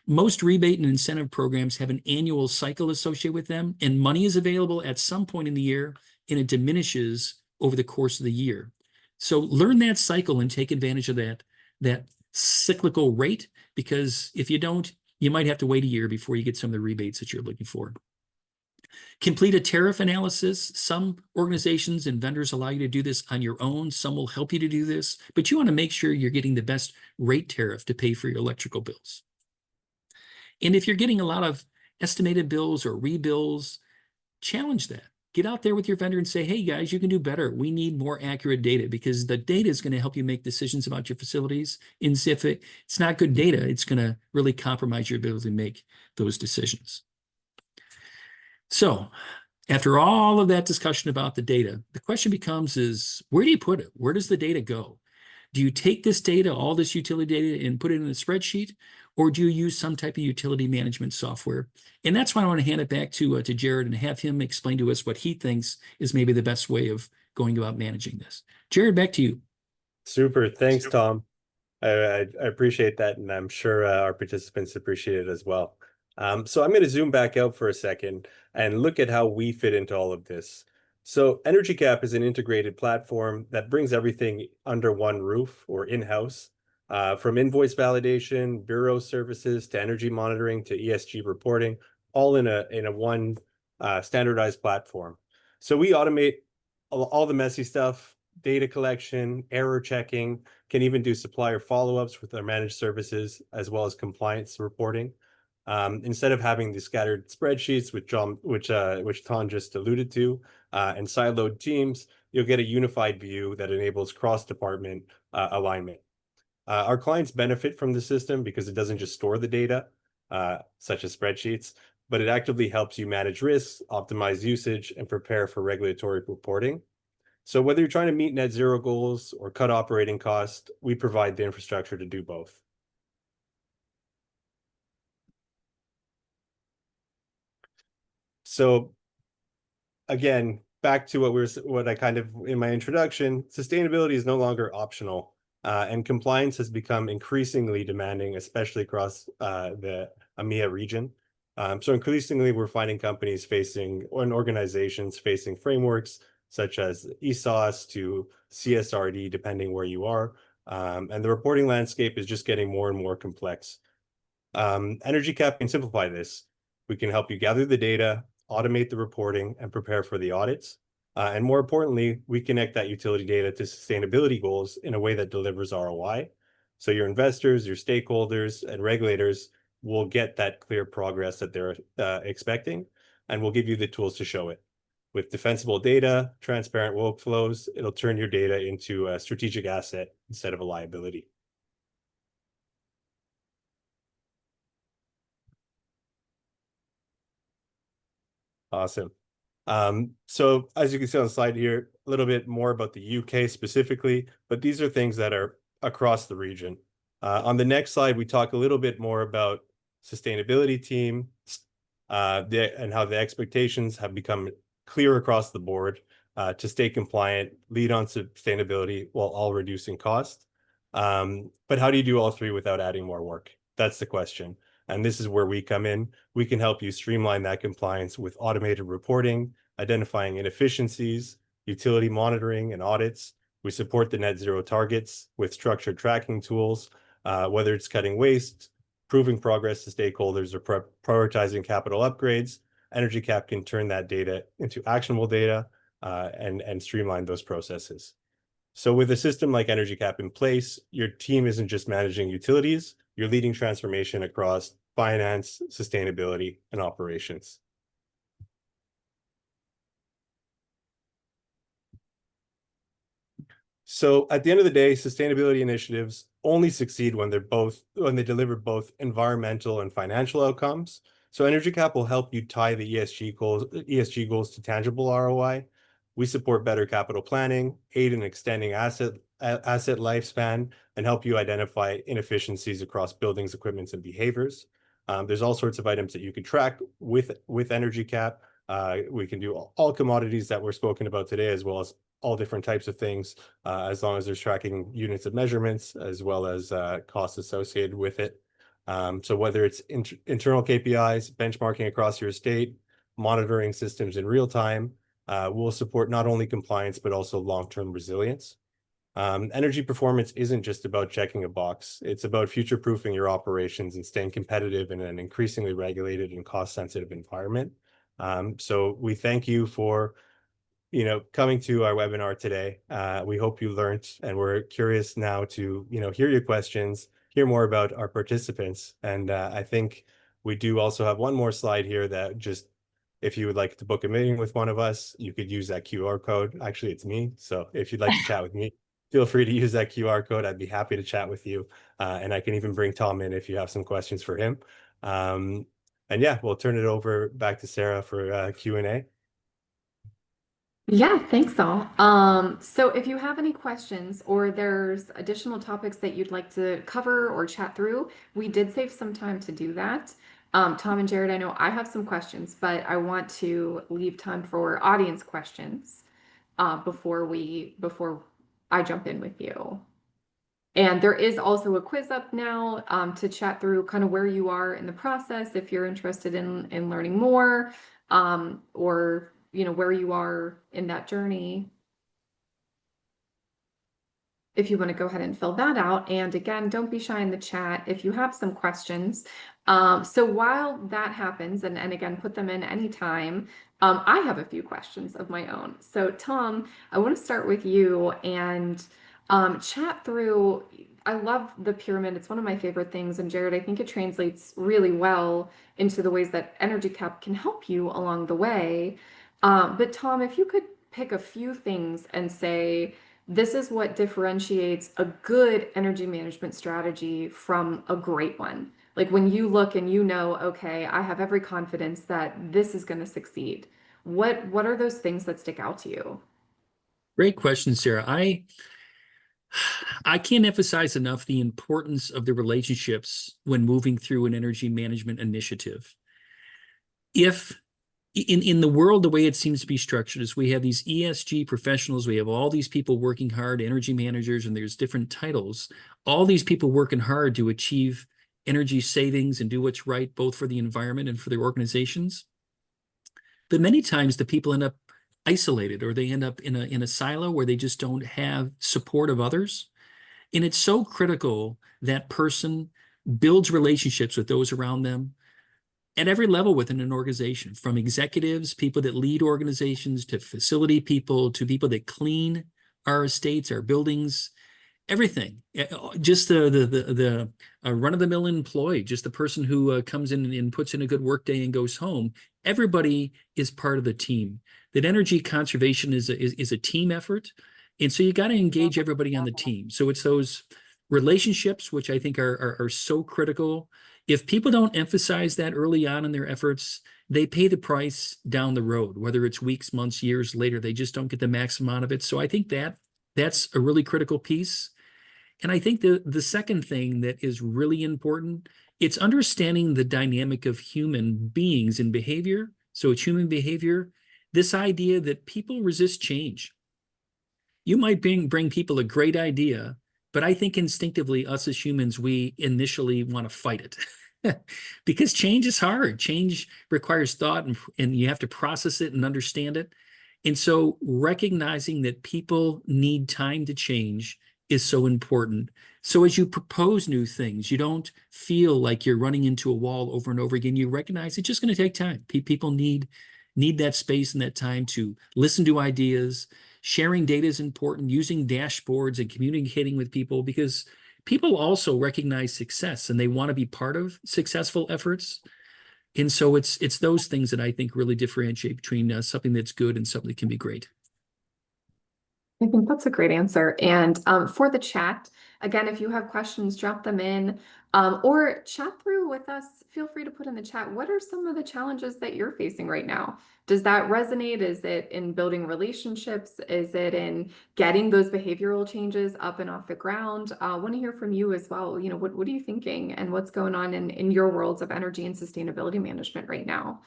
Most rebate and incentive programs have an annual cycle associated with them, and money is available at some point in the year, and it diminishes over the course of the year. So learn that cycle and take advantage of that cyclical rate, because if you don't, you might have to wait a year before you get some of the rebates that you're looking for. Complete a tariff analysis. Some organizations and vendors allow you to do this on your own. Some will help you to do this, but you want to make sure you're getting the best rate tariff to pay for your electrical bills. And if you're getting a lot of estimated bills or rebills, challenge that. Get out there with your vendor and say, hey guys, you can do better. We need more accurate data, because the data is going to help you make decisions about your facilities. And if it's not good data, it's going to really compromise your ability to make those decisions. So after all of that discussion about the data, the question becomes is, where do you put it? Where does the data go? Do you take this data, all this utility data, and put it in a spreadsheet, or do you use some type of utility management software? And that's why I want to hand it back to Jared and have him explain to us what he thinks is maybe the best way of going about managing this. Jared, back to you. Super. Thanks, Tom. I appreciate that, and I'm sure our participants appreciate it as well. So I'm going to zoom back out for a second and look at how we fit into all of this. So EnergyCap is an integrated platform that brings everything under one roof or in-house, from invoice validation, bureau services, to energy monitoring, to ESG reporting, all in a one standardized platform. So we automate all the messy stuff, data collection, error checking, can even do supplier follow-ups with our managed services, as well as compliance reporting. Instead of having the scattered spreadsheets, which Tom just alluded to, and siloed teams, you'll get a unified view that enables cross-department alignment. Our clients benefit from the system because it doesn't just store the data, such as spreadsheets, but it actively helps you manage risks, optimize usage, and prepare for regulatory reporting. So whether you're trying to meet net zero goals or cut operating costs, we provide the infrastructure to do both. So again, back to what I kind of in my introduction, sustainability is no longer optional, and compliance has become increasingly demanding, especially across the EMEA region. So increasingly, we're finding companies and organizations facing frameworks such as ESOS to CSRD, depending where you are. And the reporting landscape is just getting more and more complex. EnergyCap can simplify this. We can help you gather the data, automate the reporting, and prepare for the audits. And more importantly, we connect that utility data to sustainability goals in a way that delivers ROI. So your investors, your stakeholders, and regulators will get that clear progress that they're expecting, and we'll give you the tools to show it. With defensible data, transparent workflows, it'll turn your data into a strategic asset instead of a liability. Awesome. So as you can see on the slide here, a little bit more about the UK specifically, but these are things that are across the region. On the next slide, we talk a little bit more about sustainability team, and how the expectations have become clear across the board to stay compliant, lead on sustainability while all reducing cost. But how do you do all three without adding more work? That's the question. And this is where we come in. We can help you streamline that compliance with automated reporting, identifying inefficiencies, utility monitoring and audits. We support the net zero targets with structured tracking tools, whether it's cutting waste, proving progress to stakeholders, or prioritizing capital upgrades. EnergyCap can turn that data into actionable data and streamline those processes. So with a system like EnergyCap in place, your team isn't just managing utilities, you're leading transformation across finance, sustainability, and operations. So at the end of the day, sustainability initiatives only succeed when they deliver both environmental and financial outcomes. So Energy Cap will help you tie the ESG goals to tangible ROI. We support better capital planning, aid in extending asset lifespan, and help you identify inefficiencies across buildings, equipments, and behaviors. There's all sorts of items that you can track with Energy Cap. We can do all commodities that were spoken about today, as well as all different types of things, as long as there's tracking units of measurements, as well as costs associated with it. So whether it's internal KPIs, benchmarking across your estate, monitoring systems in real time, we'll support not only compliance, but also long-term resilience. Energy performance isn't just about checking a box. It's about future-proofing your operations and staying competitive in an increasingly regulated and cost-sensitive environment. So we thank you for coming to our webinar today. We hope you learned, and we're curious now to hear your questions, hear more about our participants. And I think we do also have one more slide here that just, if you would like to book a meeting with one of us, you could use that QR code. Actually, it's me. So if you'd like to chat with me, feel free to use that QR code. I'd be happy to chat with you. And I can even bring Tom in if you have some questions for him. And yeah, we'll turn it over back to Sarah for Q&A. Yeah, thanks all. So if you have any questions or there's additional topics that you'd like to cover or chat through, we did save some time to do that. Tom and Jared, I know I have some questions, but I want to leave time for audience questions before I jump in with you. And there is also a quiz up now to chat through kind of where you are in the process if you're interested in learning more, or where you are in that journey. If you want to go ahead and fill that out. And again, don't be shy in the chat if you have some questions. So while that happens, and again, put them in anytime, I have a few questions of my own. So Tom, I want to start with you and chat through. I love the pyramid. It's one of my favorite things. And Jared, I think it translates really well into the ways that Energy Cap can help you along the way. But Tom, if you could pick a few things and say, this is what differentiates a good energy management strategy from a great one. Like when you look and okay, I have every confidence that this is going to succeed. What are those things that stick out to you? Great question, Sarah. I can't emphasize enough the importance of the relationships when moving through an energy management initiative. If in the world, the way it seems to be structured is we have these ESG professionals, we have all these people working hard, energy managers, and there's different titles, all these people working hard to achieve energy savings and do what's right, both for the environment and for their organizations. But many times the people end up isolated, or they end up in a silo where they just don't have support of others. And it's so critical that person builds relationships with those around them at every level within an organization, from executives, people that lead organizations, to facility people, to people that clean our estates, our buildings, everything. Just the run-of-the-mill employee, just the person who comes in and puts in a good work day and goes home. Everybody is part of the team. That energy conservation is a team effort. And so you got to engage everybody on the team. So it's those relationships, which I think are so critical. If people don't emphasize that early on in their efforts, they pay the price down the road, whether it's weeks, months, years later. They just don't get the maximum out of it. So I think that's a really critical piece. And I think the second thing that is really important, it's understanding the dynamic of human beings and behavior. So it's human behavior, this idea that people resist change. You might bring people a great idea, but I think instinctively, us as humans, we initially want to fight it. Because change is hard. Change requires thought, and you have to process it and understand it. And so recognizing that people need time to change is so important. So as you propose new things, you don't feel like you're running into a wall over and over again. You recognize it's just going to take time. People need that space and that time to listen to ideas. Sharing data is important, using dashboards and communicating with people, because people also recognize success and they want to be part of successful efforts. And so it's those things that I think really differentiate between something that's good and something that can be great. I think that's a great answer. And for the chat, again, if you have questions, drop them in or chat through with us. Feel free to put in the chat. What are some of the challenges that you're facing right now? Does that resonate? Is it in building relationships? Is it in getting those behavioral changes up and off the ground? I want to hear from you as well. You know, what are you thinking and what's going on in your worlds of energy and sustainability management right now?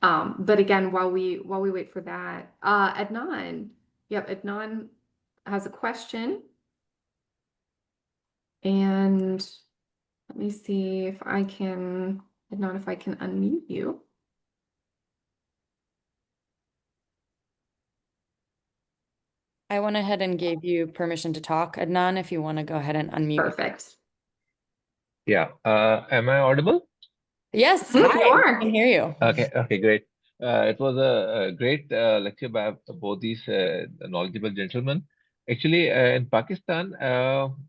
But again, while we wait for that, Adnan. Yep, Adnan has a question. And let me see if I can, Adnan, if I can unmute you. I went ahead and gave you permission to talk, Adnan, if you want to go ahead and unmute. Perfect. Yeah. Am I audible? Yes, You hi, are. I can hear you. Okay, great. It was a great lecture by both these knowledgeable gentlemen. Actually, in Pakistan,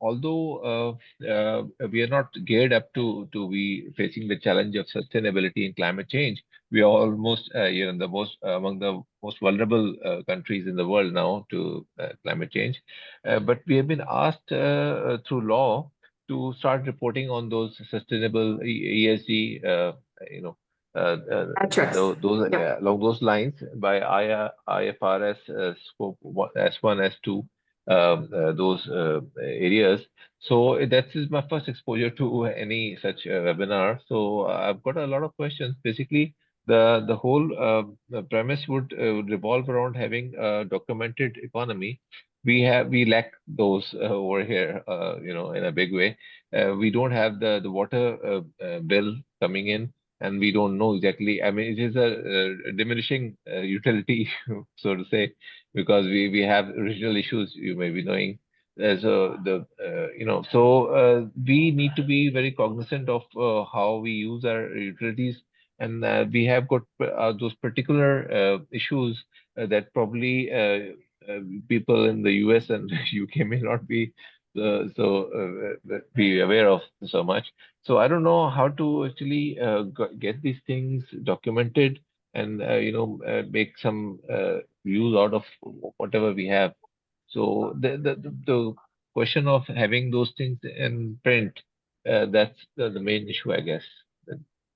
although we are not geared up to be facing the challenge of sustainability and climate change, we are almost the most among the most vulnerable countries in the world now to climate change. But we have been asked through law to start reporting on those sustainable ESG, you know, Metrics. those Yep. along those lines by IFRS scope S1, S2, those areas. So that is my first exposure to any such webinar. So I've got a lot of questions. Basically, the whole the premise would revolve around having a documented economy. We lack those over here, in a big way. We don't have the water bill coming in, and we don't know exactly. I mean, it is a diminishing utility, so to say, because we have regional issues. You may be knowing. We need to be very cognizant of how we use our utilities, and we have got those particular issues that probably people in the US and UK may not be be aware of so much. So I don't know how to actually get these things documented and make some use out of whatever we have. So the question of having those things in print, that's the main issue, I guess.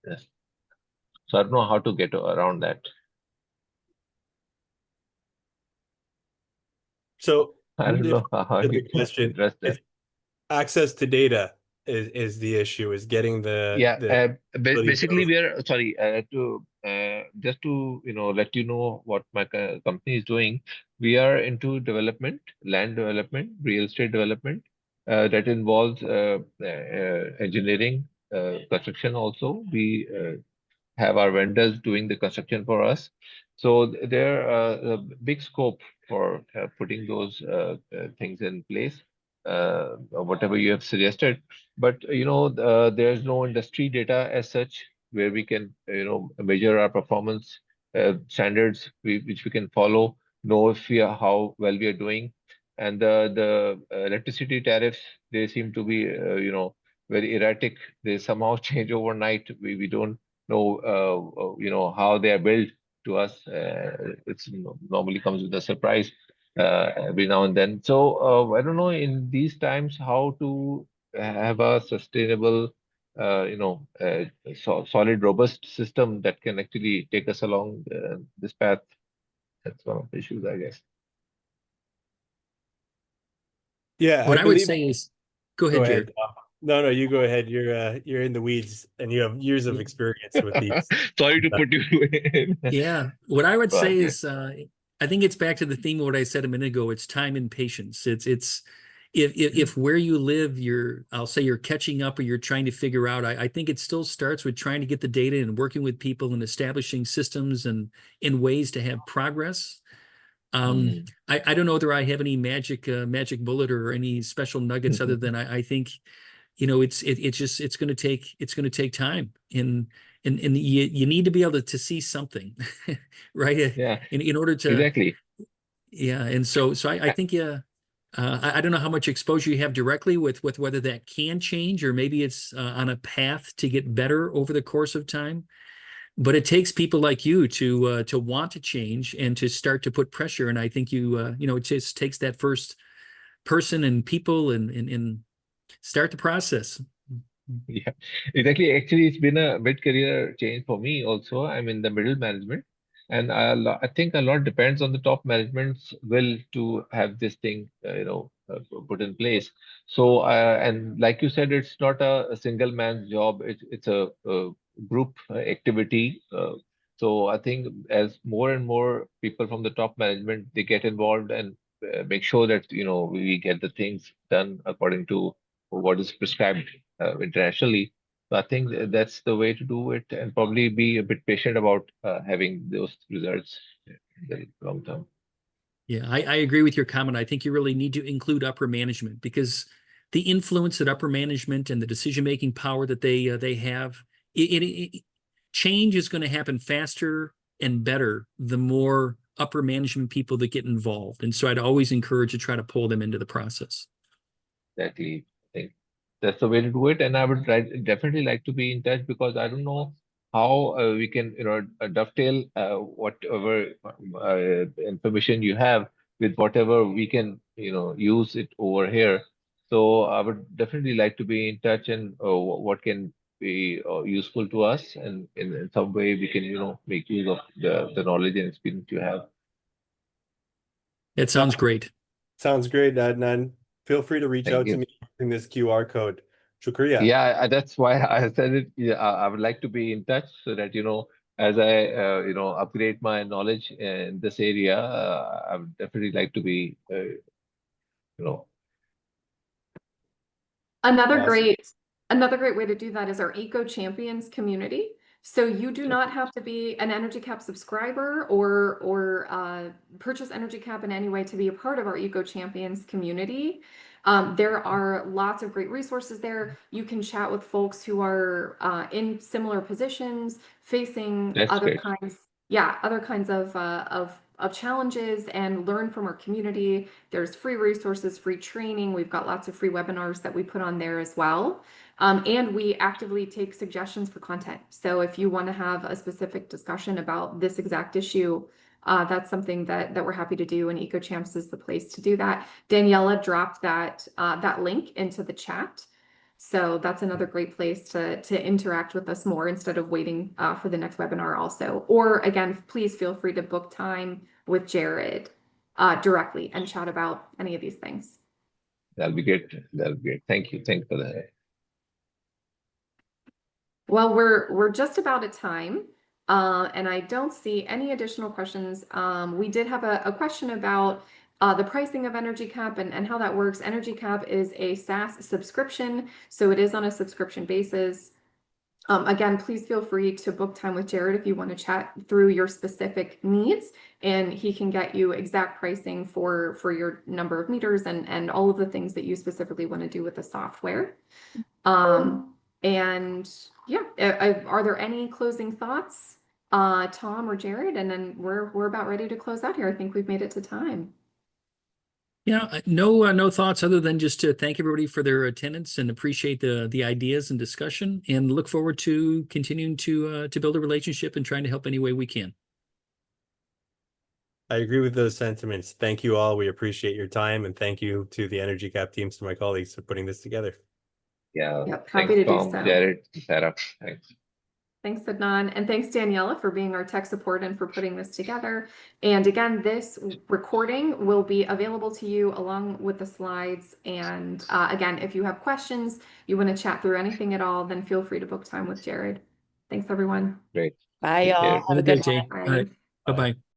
Yes. So I don't know how to get around that. So I don't know how the you big can question, address that. if access to data is the issue, is getting Yeah, the ability basically of- we are sorry to just to let you know what my company is doing. We are into development, land development, real estate development that involves engineering, construction also. We have our vendors doing the construction for us. So there a big scope for putting those things in place, whatever you have suggested. But there's no industry data as such where we can measure our performance standards which we can follow, know if we are how well we are doing, and the electricity tariffs, they seem to be very erratic. They somehow change overnight. We don't know how they are built to us. It's normally comes with a surprise every now and then. So I don't know in these times how to have a sustainable, solid, robust system that can actually take us along this path. That's one of the issues, I guess. Yeah, What I I would believe. say is, go Go ahead, ahead, Jared. Tom. No, you go ahead. You're in the weeds and you have years of Yeah. experience with these. Sorry to put you in. Yeah, what I would say But, is, I think it's back to the theme of what I said a minute ago. It's time and patience. It's if where you live, I'll say you're catching up or you're trying to figure out. I think it still starts with trying to get the data and working with people and establishing systems and in ways to have progress. I don't know whether I have any magic bullet or any special nuggets other than I think it's going to take time and you need to be able to see something right yeah, in order to exactly. yeah. And so I think I don't know how much exposure you have directly with whether that can change or maybe it's on a path to get better over the course of time. But it takes people like you to want to change and to start to put pressure. And I think it just takes that first person and people and start the process. Yeah, exactly. Actually, it's been a mid-career change for me also. I'm in the middle management, and I think a lot depends on the top management's will to have this thing, put in place. So, and like you said, it's not a single man's job. It's a group activity. So I think as more and more people from the top management they get involved and make sure that we get the things done according to what is prescribed internationally. So I think that's the way to do it, and probably be a bit patient about having those results in the long term. Yeah, I agree with your comment. I think you really need to include upper management because the influence that upper management and the decision-making power that they have, change is going to happen faster and better the more upper management people that get involved. And so I'd always encourage to try to pull them into the process. Exactly. I think that's the way to do it, and I would definitely like to be in touch because I don't know how we can dovetail whatever information you have with whatever we can use it over here. So I would definitely like to be in touch and what can be useful to us, and in some way we can make use of the knowledge and experience you have. It sounds great. Sounds great, Adnan. Feel free to reach Thank out to you. me using this QR code. Shukriya. Yeah, that's why I said it. Yeah, I would like to be in touch so that, as I, upgrade my knowledge in this area, I would definitely like to be, know, Another Awesome. great another great way to do that is our Eco Champions community. So you do not have to be an Energy Cap subscriber or purchase Energy Cap in any way to be a part of our Eco Champions community. There are lots of great resources there. You can chat with folks who are in similar positions, facing that's other great. kinds of challenges, and learn from our community. There's free resources, free training. We've got lots of free webinars that we put on there as well. And we actively take suggestions for content. So if you want to have a specific discussion about this exact issue, that's something that we're happy to do, and EcoChamps is the place to do that. Daniela dropped that link into the chat. So that's another great place to interact with us more instead of waiting for the next webinar also. Or again, please feel free to book time with Jared directly and chat about any of these things. That'll be great. That'll be great. Thank you. Thanks for that. Well, we're just about at time, and I don't see any additional questions. We did have a question about the pricing of Energy Cap and how that works. Energy Cap is a SaaS subscription, so it is on a subscription basis. Again, please feel free to book time with Jared if you want to chat through your specific needs, and he can get you exact pricing for your number of meters and all of the things that you specifically want to do with the software. And yeah, are there any closing thoughts, Tom or Jared? And then we're about ready to close out here. I think we've made it to time. Yeah, no thoughts other than just to thank everybody for their attendance and appreciate the ideas and discussion, and look forward to continuing to build a relationship and trying to help any way we can. I agree with those sentiments. Thank you all. We appreciate your time, and thank you to the Energy Cap teams, to my colleagues, for putting this together. Yeah. Yep, Thanks, happy to do Tom, so. Jared, Sarah. Thanks. Thanks, Adnan. And thanks, Daniela, for being our tech support and for putting this together. And again, this recording will be available to you along with the slides. And again, if you have questions, you want to chat through anything at all, then feel free to book time with Jared. Thanks, everyone. Great. Bye, Take y'all. care. Have a good day. Bye. All right. Bye-bye.